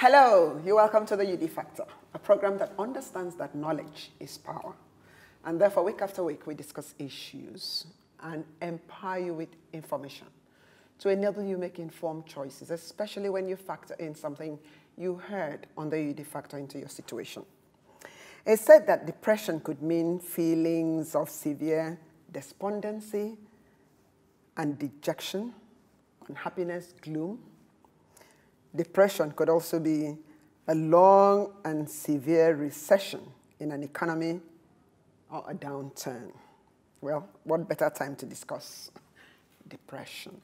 Hello, you're welcome to the UD Factor, a program that understands that knowledge is power. And therefore, week after week, we discuss issues and empower you with information to enable you make informed choices, especially when you factor in something you heard on the UD Factor into your situation. It's said that depression could mean feelings of severe despondency and dejection, unhappiness, gloom. Depression could also be a long and severe recession in an economy or a downturn. Well, what better time to discuss depression?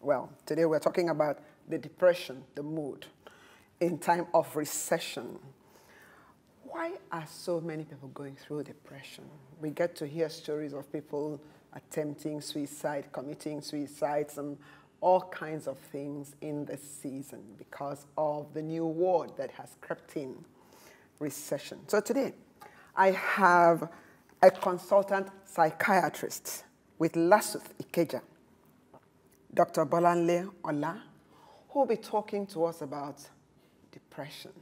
Well, today we're talking about the depression, the mood, in time of recession. Why are so many people going through depression? We get to hear stories of people attempting suicide, committing suicides, and all kinds of things in this season because of the new word that has crept in, recession. So today, I have a consultant psychiatrist with Lasuth Ikeja, Dr. Bolanle Ola, who will be talking to us about depression.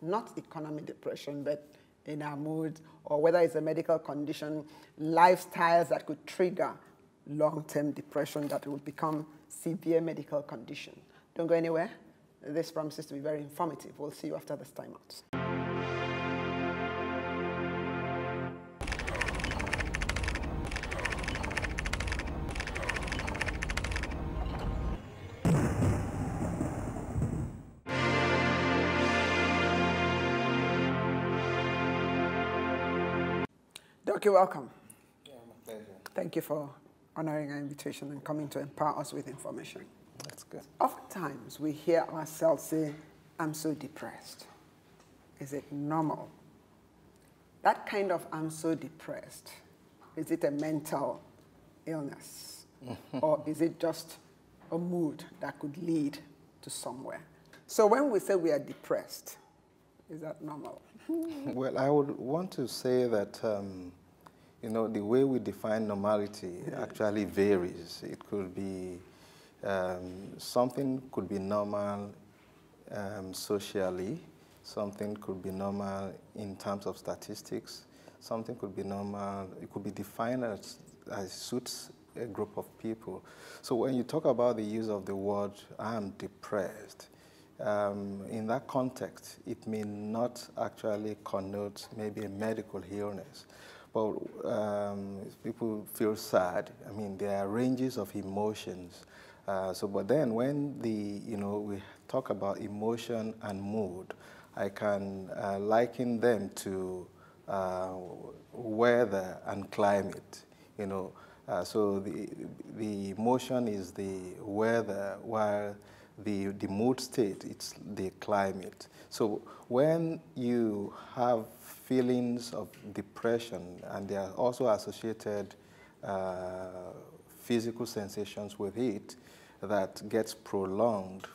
Not economic depression, but in our mood, or whether it's a medical condition, lifestyles that could trigger long-term depression that will become severe medical condition. Don't go anywhere. This promises to be very informative. We'll see you after this time out. Doc, you're welcome. Yeah, my pleasure. Thank you for honoring our invitation and coming to empower us with information. That's good. Oftentimes, we hear ourselves say, I'm so depressed. Is it normal? That kind of I'm so depressed, is it a mental illness? Or is it just a mood that could lead to somewhere? So when we say we are depressed, is that normal? Well, I would want to say that, you know, the way we define normality actually varies. It could be, something could be normal socially, something could be normal in terms of statistics, something could be normal, it could be defined as suits a group of people. So when you talk about the use of the word, I'm depressed, in that context, it may not actually connote maybe a medical illness. But people feel sad. I mean, there are ranges of emotions. But then when we talk about emotion and mood, I can liken them to weather and climate. You know, so the emotion is the weather, while the mood state, it's the climate. So when you have feelings of depression, and there are also associated physical sensations with it that gets prolonged,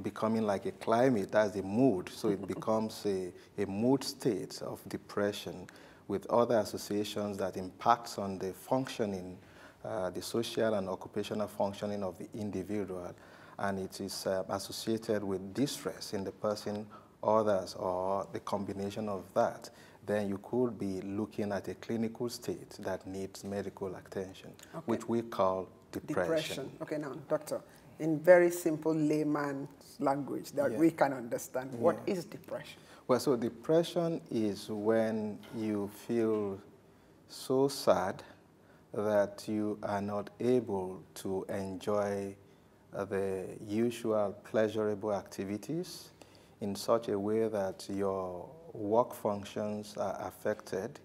becoming like a climate, that's the mood. So it becomes a mood state of depression with other associations that impacts on the functioning, the social and occupational functioning of the individual. And it is associated with distress in the person, others, or the combination of that. Then you could be looking at a clinical state that needs medical attention, which we call depression. Okay, now, doctor, in very simple layman's language that we can understand, what is depression? Well, so depression is when you feel so sad that you are not able to enjoy the usual pleasurable activities in such a way that your work functions are affected,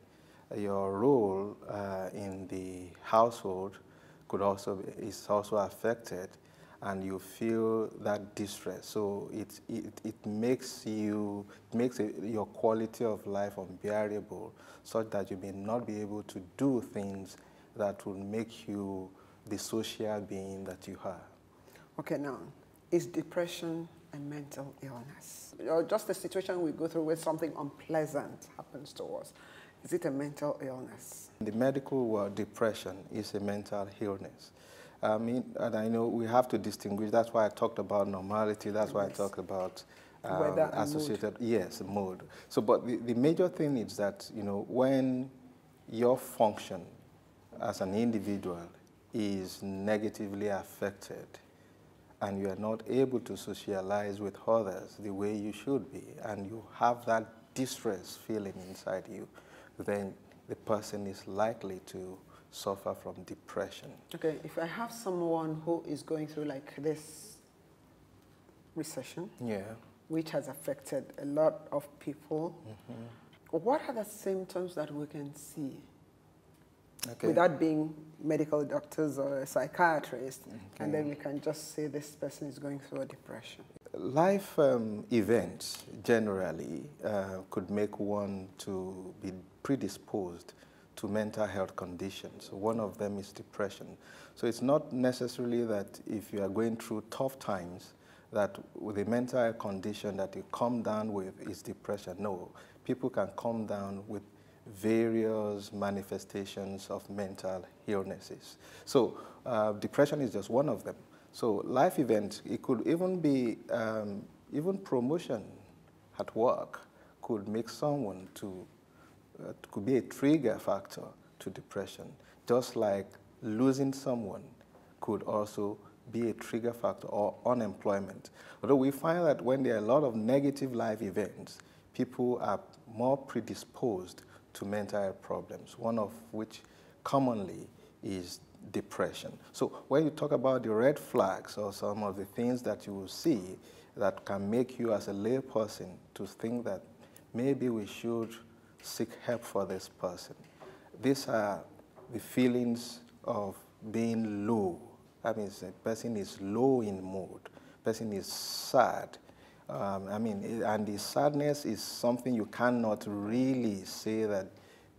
your role in the household is also affected, and you feel that distress. So it makes your quality of life unbearable, such that you may not be able to do things that will make you the social being that you are. Okay, now, is depression a mental illness? Or just a situation we go through where something unpleasant happens to us? Is it a mental illness? In the medical world, depression is a mental illness. And I know we have to distinguish. That's why I talked about normality. That's why I talked about Weather and associated, yes, mood. So, but the major thing is that, you know, when your function as an individual is negatively affected and you are not able to socialize with others the way you should be, and you have that distress feeling inside you, then the person is likely to suffer from depression. Okay, if I have someone who is going through like this recession, Yeah. which has affected a lot of people, what are the symptoms that we can see without being medical doctors or a psychiatrist, and then we can just say this person is going through a depression? Life events generally could make one to be predisposed to mental health conditions. One of them is depression. So it's not necessarily that if you are going through tough times that with the mental health condition that you come down with is depression. No, people can come down with various manifestations of mental illnesses. So depression is just one of them. So life events, it could even be, even promotion at work could make someone to, could be a trigger factor to depression. Just like losing someone could also be a trigger factor, or unemployment. Although we find that when there are a lot of negative life events, people are more predisposed to mental health problems, one of which commonly is depression. So when you talk about the red flags or some of the things that you will see that can make you as a lay person to think that maybe we should seek help for this person. These are the feelings of being low. That means a person is low in mood, person is sad. And the sadness is something you cannot really say that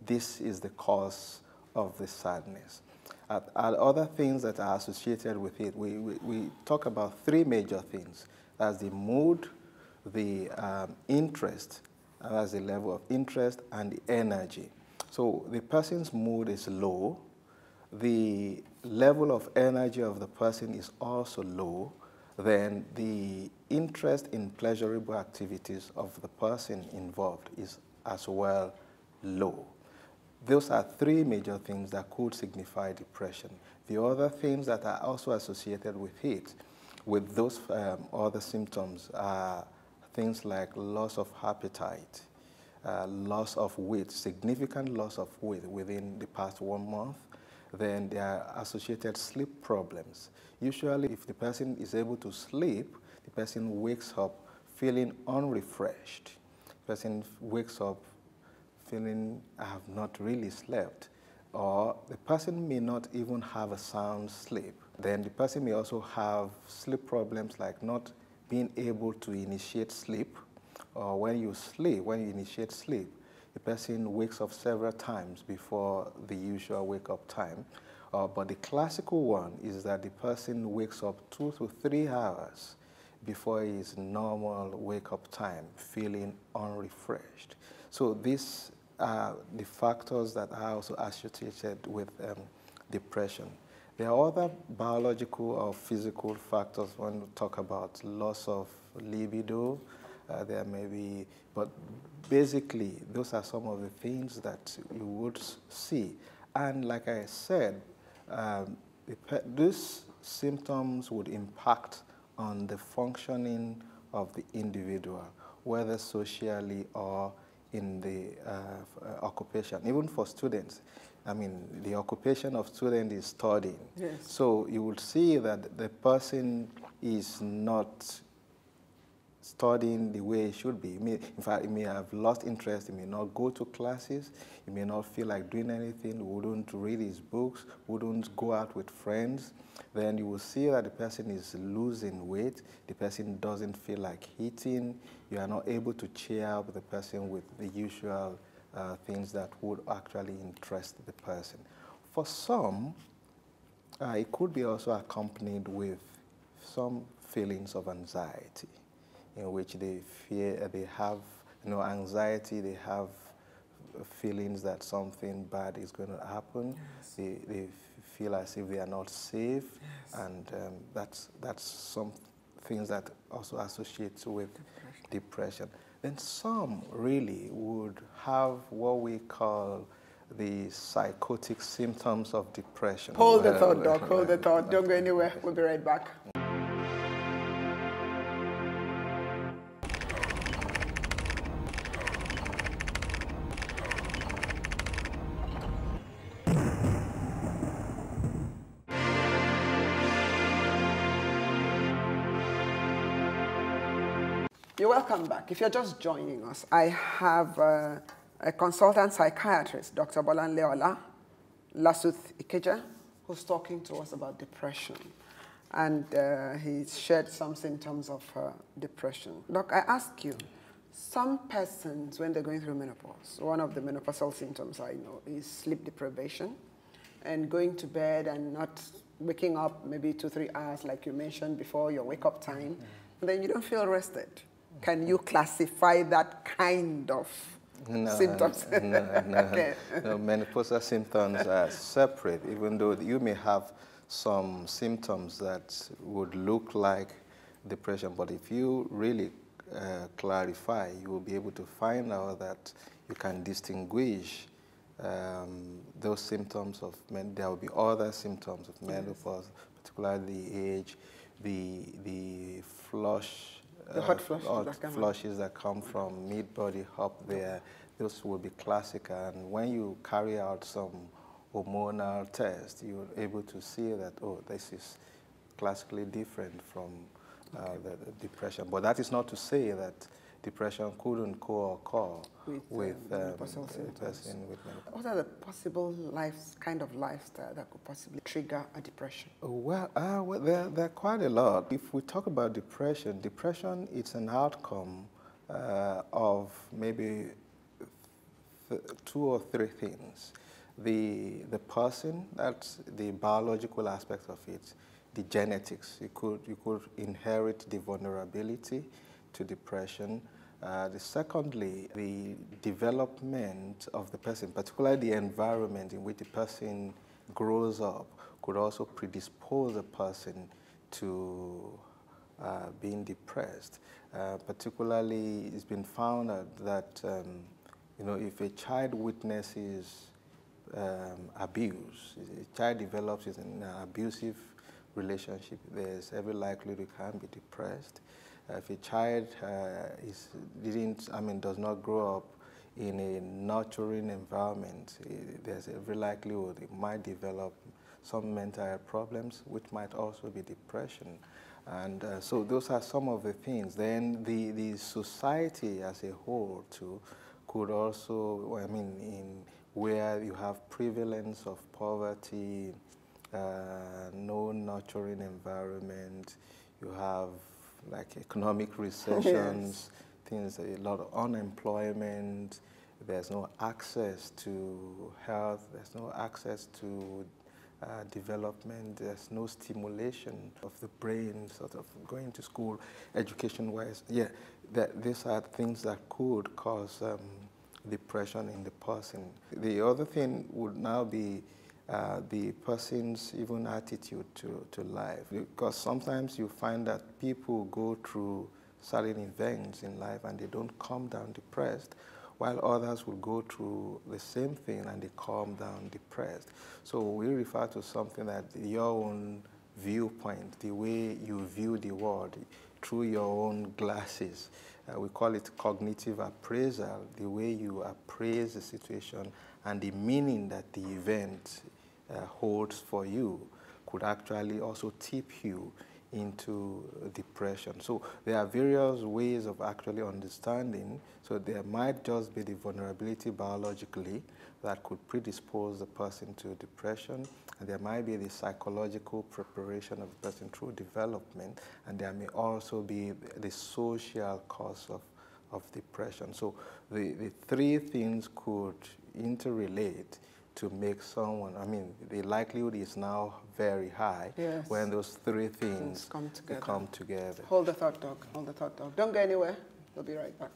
this is the cause of the sadness. Other things that are associated with it, we talk about three major things. That's the mood, the interest, and that's the level of interest, and the energy. So the person's mood is low, the level of energy of the person is also low, then the interest in pleasurable activities of the person involved is as well low. Those are three major things that could signify depression. The other things that are also associated with it, with those other symptoms, are things like loss of appetite, loss of weight, significant loss of weight within the past 1 month. Then there are associated sleep problems. Usually, if the person is able to sleep, the person wakes up feeling unrefreshed. The person wakes up feeling, I have not really slept. Or the person may not even have a sound sleep. Then the person may also have sleep problems like not being able to initiate sleep. Or when you sleep, when you initiate sleep, the person wakes up several times before the usual wake-up time. But the classical one is that the person wakes up 2 to 3 hours before his normal wake-up time, feeling unrefreshed. So these are the factors that are also associated with depression. There are other biological or physical factors when we talk about loss of libido. There may be, but basically, those are some of the things that you would see. And like I said, these symptoms would impact on the functioning of the individual, whether socially or in the occupation. Even for students, I mean, the occupation of student is studying. Yes. So you will see that the person is not studying the way it should be. In fact, he may have lost interest, he may not go to classes, he may not feel like doing anything, wouldn't read his books, wouldn't go out with friends. Then you will see that the person is losing weight, the person doesn't feel like eating, you are not able to cheer up the person with the usual things that would actually interest the person. For some, it could be also accompanied with some feelings of anxiety, in which they fear, they have anxiety, they have feelings that something bad is going to happen. Yes. They feel as if they are not safe, yes. And that's some things that also associate with depression. Then some really would have what we call the psychotic symptoms of depression. Hold the thought, Doc. Hold the thought. Don't go anywhere. We'll be right back. You're welcome back. If you're just joining us, I have a consultant psychiatrist, Dr. Bolanle Ola Lasuth Ikeja, who's talking to us about depression. And he shared some symptoms of depression. Doc, I ask you, some persons, when they're going through menopause, one of the menopausal symptoms I know is sleep deprivation and going to bed and not waking up maybe 2-3 hours, like you mentioned before, your wake-up time, and then you don't feel rested. Can you classify that kind of symptoms? No, menopausal symptoms are separate, even though you may have some symptoms that would look like depression. But if you really clarify, you will be able to find out that you can distinguish those symptoms of there will be other symptoms of menopause, particularly the age, the flush. The hot flushes that come from mid-body up there, those will be classic. And when you carry out some hormonal tests, you're able to see that, oh, this is classically different from the depression. But that is not to say that depression couldn't co-occur with a person with menopause. What are the possible kind of lifestyle that could possibly trigger a depression? Well, there are quite a lot. If we talk about depression, depression is an outcome of maybe 2 or 3 things. The person, that's the biological aspect of it, the genetics. You could inherit the vulnerability to depression. Secondly, the development of the person, particularly the environment in which the person grows up, could also predispose a person to being depressed. Particularly, it's been found that if a child witnesses abuse, a child develops in an abusive relationship, there's every likelihood he can be depressed. If a child does not grow up in a nurturing environment, there's every likelihood it might develop some mental health problems, which might also be depression. And so those are some of the things. Then the society as a whole too could also, in where you have prevalence of poverty, no nurturing environment, you have like economic recessions, things, a lot of unemployment, there's no access to health, there's no access to development, there's no stimulation of the brain, sort of going to school, education-wise. Yeah, these are things that could cause depression in the person. The other thing would now be the person's even attitude to life. Because sometimes you find that people go through certain events in life and they don't come down depressed, while others will go through the same thing and they come down depressed. So we refer to something that your own viewpoint, the way you view the world through your own glasses. We call it cognitive appraisal, the way you appraise the situation and the meaning that the event holds for you could actually also tip you into depression. So there are various ways of actually understanding. So there might just be the vulnerability biologically that could predispose the person to depression, and there might be the psychological preparation of the person through development, and there may also be the social cause of depression. So the 3 things could interrelate to make someone, the likelihood is now very high when those 3 things come together. Hold the thought, Doc. Hold the thought, Doc. Don't go anywhere. We'll be right back.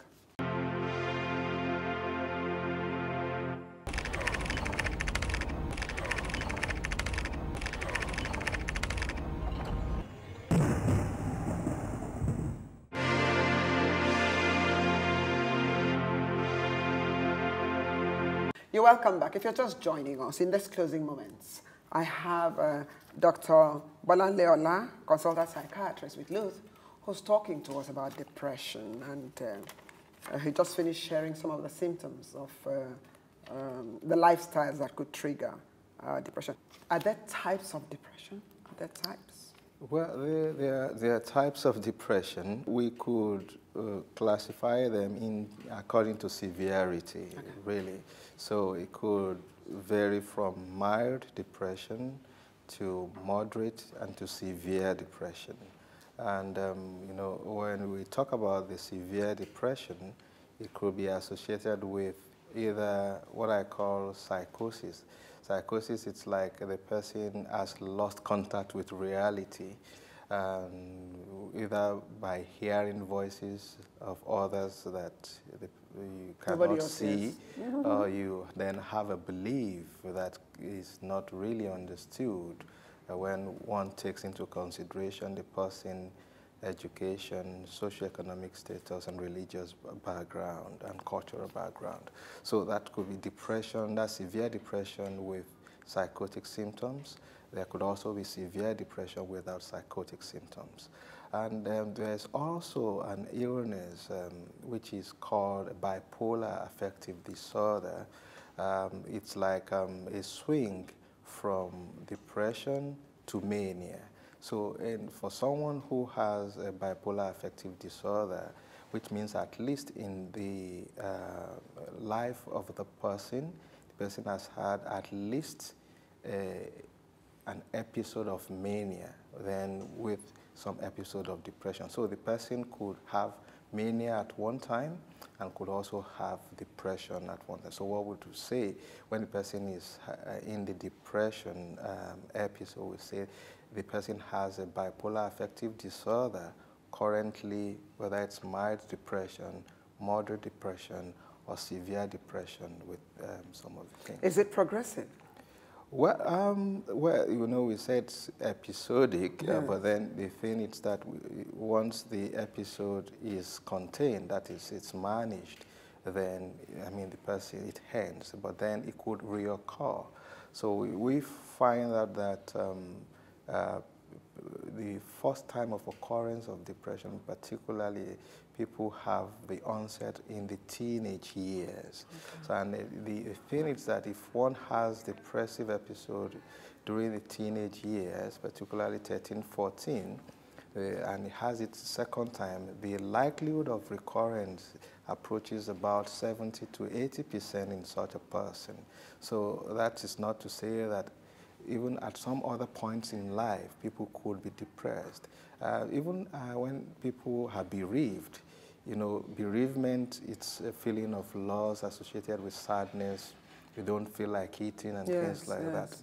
You're welcome back. If you're just joining us in these closing moments, I have Dr. Bolanle Ola, consultant psychiatrist with Luz, who's talking to us about depression. And he just finished sharing some of the symptoms of the lifestyles that could trigger depression. Are there types of depression? Are there types? Well, there are types of depression. We could classify them according to severity, really. So it could vary from mild depression to moderate and to severe depression. And, you know, when we talk about the severe depression, it could be associated with either what I call psychosis. Psychosis, it's like the person has lost contact with reality, either by hearing voices of others that you cannot see, or you then have a belief that is not really understood when one takes into consideration the person education, socioeconomic status, and religious background and cultural background. So that could be depression, that's severe depression with psychotic symptoms. There could also be severe depression without psychotic symptoms. And there's also an illness which is called bipolar affective disorder. It's like a swing from depression to mania. So for someone who has a bipolar affective disorder, which means at least in the life of the person has had at least an episode of mania, then with some episode of depression. So the person could have mania at one time and could also have depression at one time. So what would you say when the person is in the depression episode? We say the person has a bipolar affective disorder currently, whether it's mild depression, moderate depression, or severe depression with some of the things. Is it progressive? Well, you know, we said it's episodic, but then the thing is that once the episode is contained, that is, it's managed, then, I mean, the person, it ends, but then it could reoccur. So we find out that the first time of occurrence of depression, particularly people have the onset in the teenage years. Okay. So, and the thing is that if one has depressive episode during the teenage years, particularly 13, 14, and it has its second time, the likelihood of recurrence approaches about 70 to 80% in such a person. So that is not to say that even at some other points in life, people could be depressed. Even when people are bereaved, you know, bereavement, it's a feeling of loss associated with sadness. You don't feel like eating and things like that.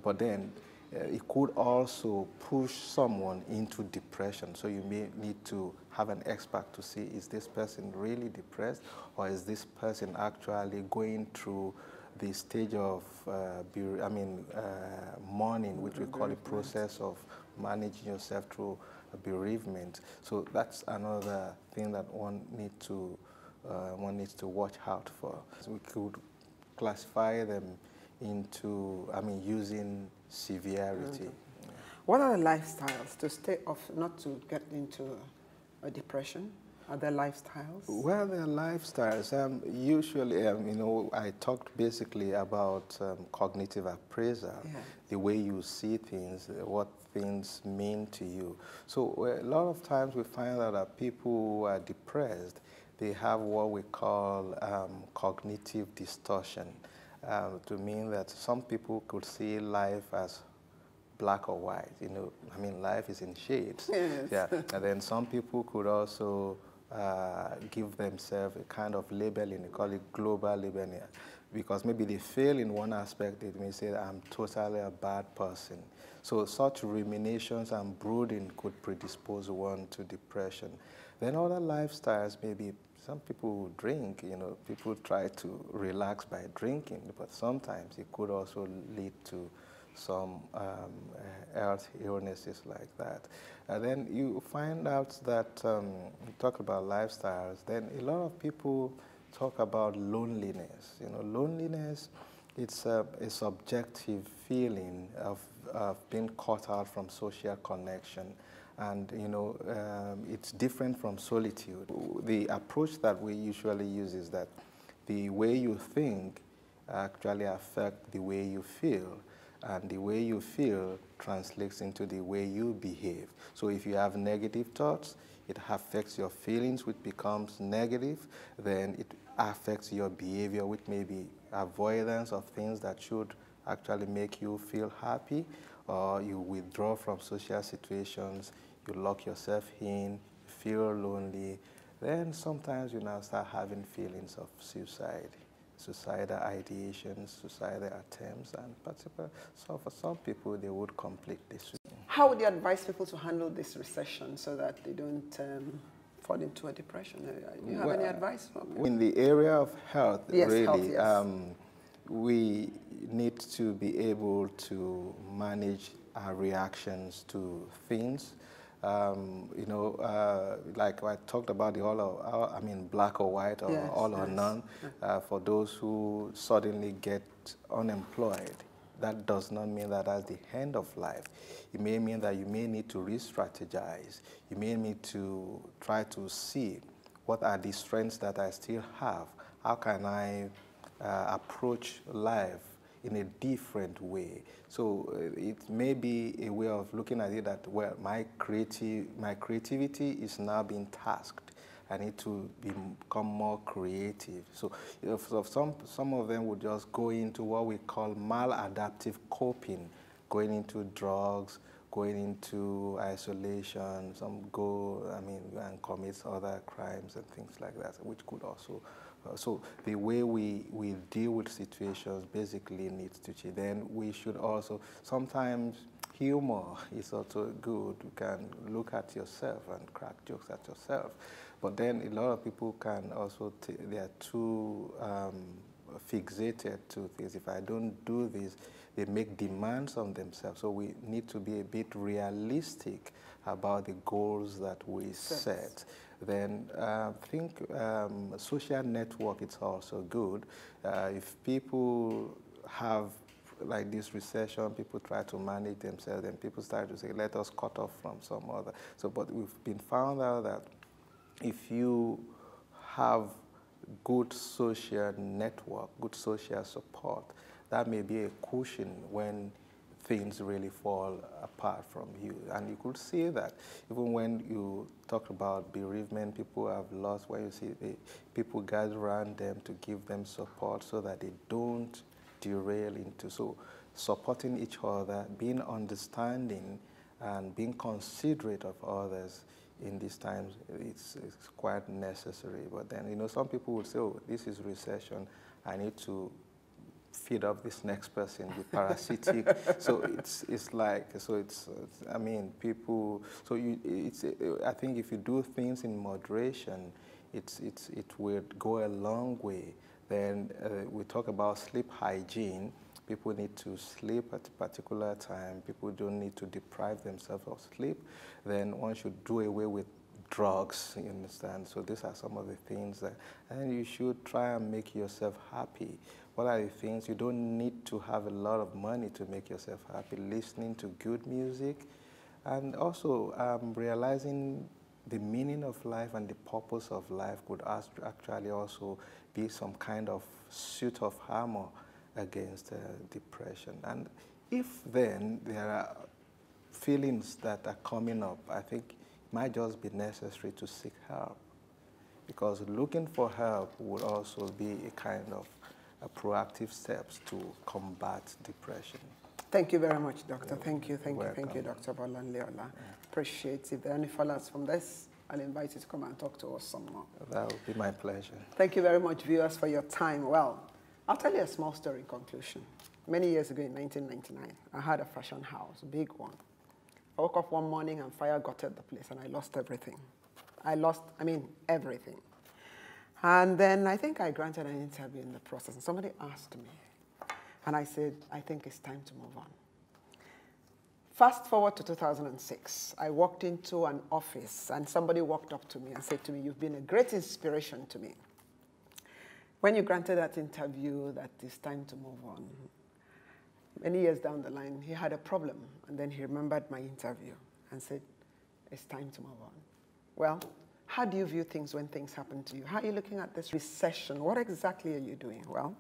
But then it could also push someone into depression. So you may need to have an expert to see, is this person really depressed, or is this person actually going through the stage of mourning, which we call the process of managing yourself through bereavement. So that's another thing that one needs to watch out for. So we could classify them into, using severity. Okay. What are the lifestyles to stay off, not to get into a depression? Are there lifestyles? Well, there are lifestyles. Usually, I talked basically about cognitive appraisal, the way you see things, what things mean to you. So a lot of times we find out that people who are depressed, they have what we call cognitive distortion, to mean that some people could see life as black or white. Life is in shades. Yes. Yeah. And then some people could also give themselves a kind of labeling, they call it global labeling, because maybe they fail in one aspect, they may say, I'm totally a bad person. So such ruminations and brooding could predispose one to depression. Then other lifestyles, maybe some people who drink, people try to relax by drinking, but sometimes it could also lead to some health illnesses like that. And then you find out that, you talk about lifestyles, then a lot of people talk about loneliness. You know, loneliness, it's a subjective feeling of being cut out from social connection. And, you know, it's different from solitude. The approach that we usually use is that the way you think actually affects the way you feel. And the way you feel translates into the way you behave. So if you have negative thoughts, it affects your feelings, which becomes negative. Then it affects your behavior, which may be avoidance of things that should actually make you feel happy, or you withdraw from social situations, you lock yourself in, you feel lonely. Then sometimes you now start having feelings of suicidal ideations, suicidal attempts, and particularly, so for some people, they would completely suicide. How would you advise people to handle this recession so that they don't fall into a depression? Do you have any advice for me? In the area of health, yes, really, health, yes. We need to be able to manage our reactions to things. You know, like I talked about the black or white or yes, all or none. For those who suddenly get unemployed, that does not mean that that's the end of life. It may mean that you may need to re-strategize. You may need to try to see what are the strengths that I still have. How can I approach life in a different way? So it may be a way of looking at it that, well, my creativity is now being tasked. I need to become more creative. So, you know, some of them would just go into what we call maladaptive coping, going into drugs, going into isolation. Some go, and commit other crimes and things like that, which could also. So the way we deal with situations basically needs to change. Then we should also, sometimes humor is also good. You can look at yourself and crack jokes at yourself. But then a lot of people can also, they are too fixated to things. If I don't do this, they make demands on themselves. So we need to be a bit realistic about the goals that we set. Then I think social network is also good. If people have like this recession, people try to manage themselves, and people start to say, let us cut off from some other. So, but we've been found out that if you have good social network, good social support, that may be a cushion when things really fall apart from you. And you could see that even when you talk about bereavement, people have lost, when you see people gather around them to give them support so that they don't derail into. So supporting each other, being understanding, and being considerate of others in these times, it's quite necessary. But then, you know, some people would say, oh, this is recession, I need to feed up this next person with parasitic. So it's like, so it's I mean, people, so I think if you do things in moderation, it will go a long way. Then we talk about sleep hygiene. People need to sleep at a particular time. People don't need to deprive themselves of sleep. Then one should do away with drugs, you understand? So these are some of the things that, and you should try and make yourself happy. What are the things? You don't need to have a lot of money to make yourself happy. Listening to good music, and also realizing the meaning of life and the purpose of life could actually also be some kind of suit of armor against depression. And if then there are feelings that are coming up, I think it might just be necessary to seek help, because looking for help would also be a kind of proactive steps to combat depression. Thank you very much, Doctor. Thank you, Dr. Bolanle Ola. Appreciate it. If there are any follow-ups from this, I'll invite you to come and talk to us some more. That would be my pleasure. Thank you very much, viewers, for your time. Well, I'll tell you a small story in conclusion. Many years ago in 1999, I had a fashion house, a big one. I woke up one morning and fire gutted the place, and I lost everything. Everything. And then I think I granted an interview in the process, and somebody asked me, and I said, I think it's time to move on. Fast forward to 2006, I walked into an office, and somebody walked up to me and said to me, you've been a great inspiration to me. When you granted that interview that it's time to move on, many years down the line, he had a problem, and then he remembered my interview and said, it's time to move on. Well, how do you view things when things happen to you? How are you looking at this recession? What exactly are you doing? Well,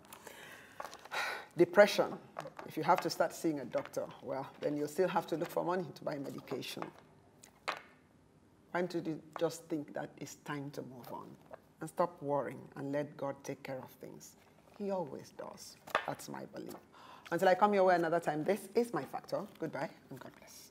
depression. If you have to start seeing a doctor, well, then you'll still have to look for money to buy medication. Why don't you just think that it's time to move on and stop worrying and let God take care of things? He always does. That's my belief. Until I come your way another time, this is My Factor. Goodbye and God bless.